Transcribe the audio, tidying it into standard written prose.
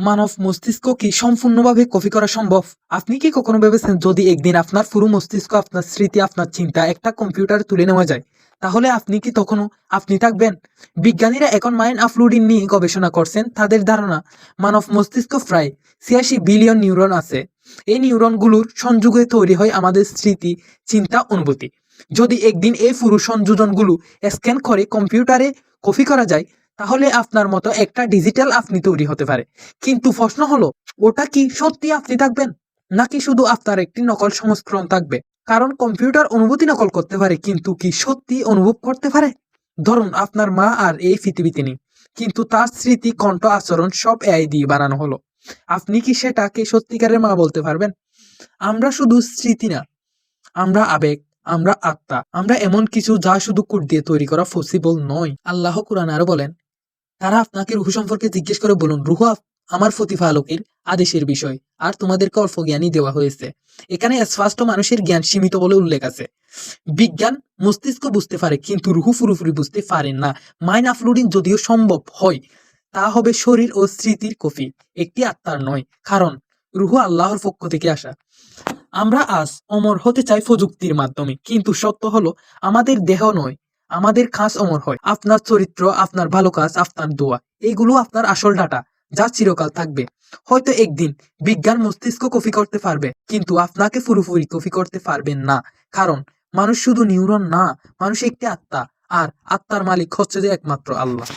মানব মস্তিষ্ক কি সম্পূর্ণভাবে কপি করা সম্ভব? আপনি কি কখনো ভেবেছেন যদি একদিন আপনার পুরো মস্তিষ্ক, আপনার স্মৃতি, আপনার চিন্তা একটা কম্পিউটারে তুলে নেওয়া যায়, তাহলে আপনি কি তখনও আপনি থাকবেন? বিজ্ঞানীরা এখন মাইন্ড আপলোডিং নিয়ে গবেষণা করছেন। তাদের ধারণা, মানব মস্তিষ্ক প্রায় ৮৬ বিলিয়ন নিউরন আছে। এই নিউরনগুলোর সংযোগে তৈরি হয় আমাদের স্মৃতি, চিন্তা, অনুভূতি। যদি একদিন এই পুরো সংযোজনগুলো স্ক্যান করে কম্পিউটারে কপি করা যায়, তাহলে আপনার মতো একটা ডিজিটাল আপনি তৈরি হতে পারে। কিন্তু প্রশ্ন হলো, ওটা কি সত্যি আপনি থাকবেন, নাকি শুধু আপনার একটি নকল সংস্করণ থাকবে? কারণ কম্পিউটার অনুভূতি নকল করতে পারে, কিন্তু কি সত্যি অনুভব করতে পারে? ধরুন আপনার মা আর এই পৃথিবীতে নেই, কিন্তু তার স্মৃতি, কণ্ঠ, আচরণ সব এআই দিয়ে বানানো হলো। আপনি কি সেটাকে সত্যিকারের মা বলতে পারবেন? আমরা শুধু স্মৃতি না, আমরা আবেগ, আমরা আত্মা, আমরা এমন কিছু যা শুধু কোড দিয়ে তৈরি করা পসিবল নয়। আল্লাহ কুরআন আরো বলেন, তারা আপনাকে রুহু সম্পর্কে জিজ্ঞেস করে বলুন, রুহু আমার প্রতিপালকের আদেশের বিষয়, আর তোমাদেরকে অল্প জ্ঞানই দেওয়া হয়েছে। এখানে স্পষ্ট মানুষের জ্ঞান সীমিত বলে উল্লেখ আছে। বিজ্ঞান মস্তিষ্ক বুঝতে পারে, কিন্তু রুহু পুরোপুরি বুঝতে পারেন না। মাইন্ড আপলোডিং যদিও সম্ভব হয়, তা হবে শরীর ও স্মৃতির কপি, একটি আত্মার নয়। কারণ রুহু আল্লাহর পক্ষ থেকে আসা। আমরা আজ অমর হতে চাই প্রযুক্তির মাধ্যমে, কিন্তু সত্য হলো আমাদের দেহ নয়, আমাদের কাজ অমর হয়। আপনার চরিত্র, আপনার ভালো কাজ, আপনার দোয়া, এগুলো আপনার আসল ডাটা, যা চিরকাল থাকবে। হয়তো একদিন বিজ্ঞান মস্তিষ্ক কপি করতে পারবে, কিন্তু আপনাকে পুরোপুরি কপি করতে পারবেন না। কারণ মানুষ শুধু নিউরন না, মানুষ একটি আত্মা, আর আত্মার মালিক হচ্ছে যে একমাত্র আল্লাহ।